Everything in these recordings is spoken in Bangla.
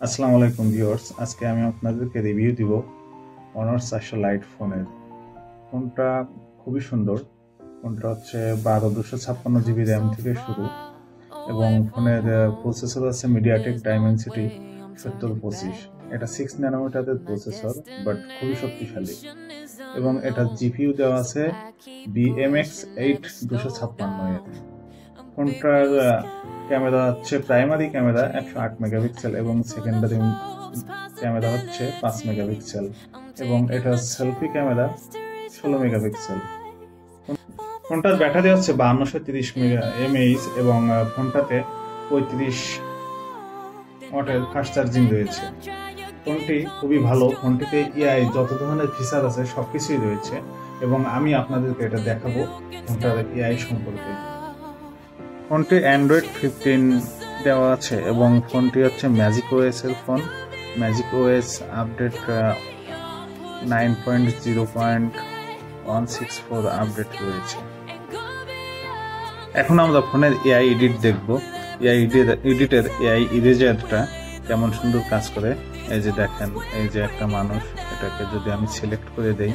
আসসালামু আলাইকুম ভিউয়ার্স, আজকে আমি আপনাদেরকে রিভিউ দিব অনার 400 লাইট ফোনের। ফোনটা খুবই সুন্দর। ফোনটা হচ্ছে 12/256 GB র্যাম থেকে শুরু এবং ফোনের প্রসেসর আছে মিডিয়াটেক ডাইমেনসিটি 7025। এটা 6 ন্যানোমিটারের প্রসেসর, বাট খুবই শক্তিশালী এবং এটা জিপিইউ দেওয়া আছে BMX8 256 এর। ফোনটার ক্যামেরা হচ্ছে প্রাইমারি ক্যামেরা 108 মেগাপিক্সেল এবং সেকেন্ডারি ক্যামেরা হচ্ছে 5 মেগাপিক্সেল এবং এটা সেলফি ক্যামেরা 16 মেগাপিক্সেল। ফোনটার ব্যাটারি হচ্ছে 5230 mAh এবং ফোনটাতে 35 ওয়াটের ফাস্ট চার্জিং রয়েছে। ফোনটি খুবই ভালো। ফোনটিতে এআই যত ধরনের ফিচার আছে সবকিছুই রয়েছে এবং আমি আপনাদেরকে এটা দেখাবো ফোনটার এআই সম্পর্কে। ফোনটি অ্যান্ড্রয়েড 15 দেওয়া আছে এবং ফোনটি হচ্ছে ম্যাজিক ওএস এর phone. Magic OS update 9.0.164 update রয়েছে। এখন আমরা ফোনের এআই এডিট দেখব। এআই এডিটের এআই ইরেজারটা কেমন সুন্দর কাজ করে। এই যে দেখেন, এই যে একটা মানুষ, এটাকে যদি আমি সিলেক্ট করে দেই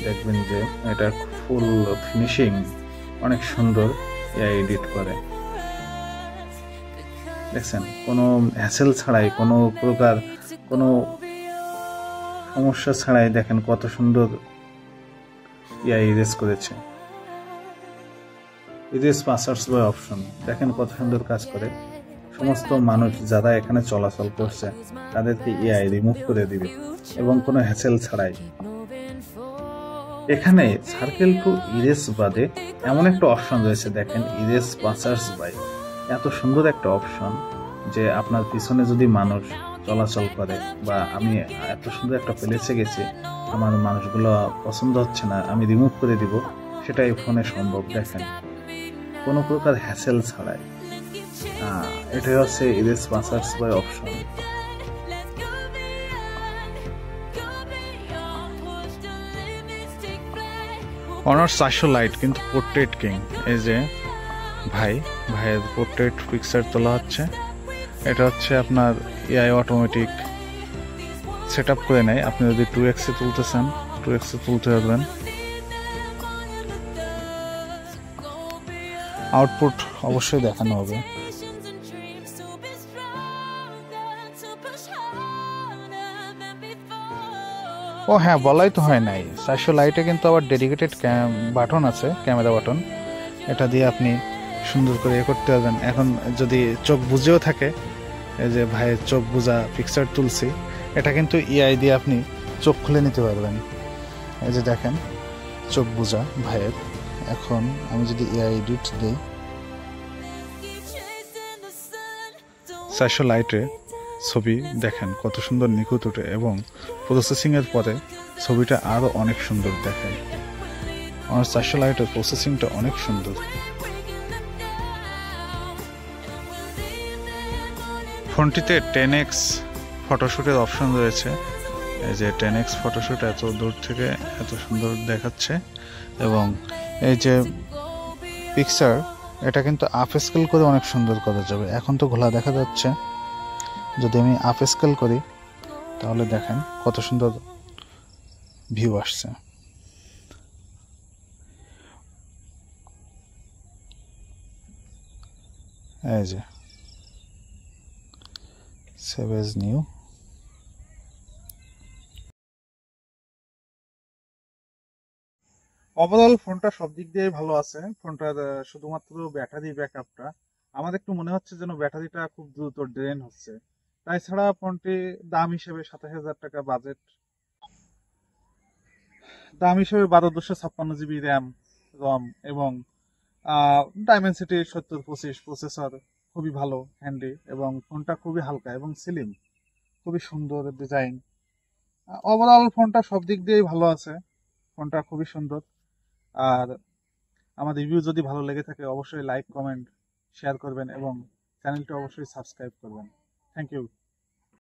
দেখবেন যে এটা ফুল ফিনিশিং অনেক সুন্দর এআই এডিট করে। দেখছেন, কোনো হ্যাসেল ছাড়াই, কোনো প্রকার কোনো সমস্যা ছাড়াই দেখেন কত সুন্দর এআই ইরেজ করেছে। ইরেজ পাসওয়ার্ডস বাই অপশন দেখেন কত সুন্দর কাজ করে। সমস্ত মানুষ যারা এখানে চলাচল করছে তাদেরকে এআই রিমুভ করে দিবে এবং কোনো হ্যাসেল ছাড়াই। এখানে সার্কেল টু ইরেজ বাদে এমন একটা অপশন রয়েছে, দেখেন ইরেজ পাসওয়ার্ডস বাই। এত সুন্দর একটা অপশন যে আপনার পিছনে যদি মানুষ চলাচল করে বা আমি এত সুন্দর একটা প্লেসে গেছি, আমার মানুষগুলো পছন্দ হচ্ছে না, আমি রিমুভ করে দিব, সেটা এই ফোনে সম্ভব। দেখেন কোনো প্রকার হ্যাসেল ছাড়াই। এটাই হচ্ছে erase passwords by option. Honor 400 light কিন্তু পোর্ট্রেট কিং। এই যে ভাইয়ের পোর্ট্রেট পিকচার তোলা হচ্ছে। এটা হচ্ছে আপনার এআই অটোমেটিক সেট আপ করে নেয়। আপনি যদি 2x এ তুলতে চান 2x এ তুলতে পারবেন। আউটপুট অবশ্যই দেখানো হবে। ও হ্যাঁ, বলাই তো হয় নাই, 400 লাইটে কিন্তু আবার ডেডিকেটেড বাটন আছে, ক্যামেরা বাটন। এটা দিয়ে আপনি সুন্দর করে করতে পারবেন। এখন যদি চোখ বুঝেও থাকে, এই যে ভাইয়ের চোখ বুঝা পিকচার তুলছি, এটা কিন্তু এআই দিয়ে আপনি চোখ খুলে নিতে পারবেন। এই যে দেখেন চোখ বুঝা ভাইয়ের। এখন আমি যদি এআই এডিট দিই 400 লাইটে ছবি দেখেন কত সুন্দর নিখুঁত ওঠে এবং প্রসেসিংয়ের পরে ছবিটা আরও অনেক সুন্দর দেখেন। আমার 400 লাইটের প্রসেসিংটা অনেক সুন্দর। ফোনটিতে 10x ফটোশ্যুটের অপশন রয়েছে। এই যে 10x ফটোশ্যুট এত দূর থেকে এত সুন্দর দেখাচ্ছে এবং এই যে পিকচার, এটা কিন্তু আপ স্কেল করে অনেক সুন্দর করা যাবে। এখন তো ঘোলা দেখা যাচ্ছে, যদি আমি আপ স্কেল করি তাহলে দেখেন কত সুন্দর ভিউ আসছে। এই যে সেভ এজ নিউ। ওভারঅল ফোনটা সব দিক দিয়ে ভালো আছে। ফোনটার শুধুমাত্র ব্যাটারি ব্যাকআপটা আমার একটু মনে হচ্ছে যেন ব্যাটারিটা খুব দ্রুত ড্রেন হচ্ছে। তাছাড়া ফোনটি দাম হিসেবে 27,000 টাকা বাজেট, দাম হিসেবে 12/256 GB রম এবং ডাইমেনসিটি 7025 প্রসেসর খুবই ভালো, হ্যান্ডি এবং ফোনটা খুবই হালকা এবং স্লিম, খুবই সুন্দর ডিজাইন। ওভারঅল ফোনটা সব দিক দিয়েই ভালো আছে। ফোনটা খুবই সুন্দর। আর আমার রিভিউ যদি ভালো লেগে থাকে অবশ্যই লাইক, কমেন্ট, শেয়ার করবেন এবং চ্যানেলটি অবশ্যই সাবস্ক্রাইব করবেন। Thank you.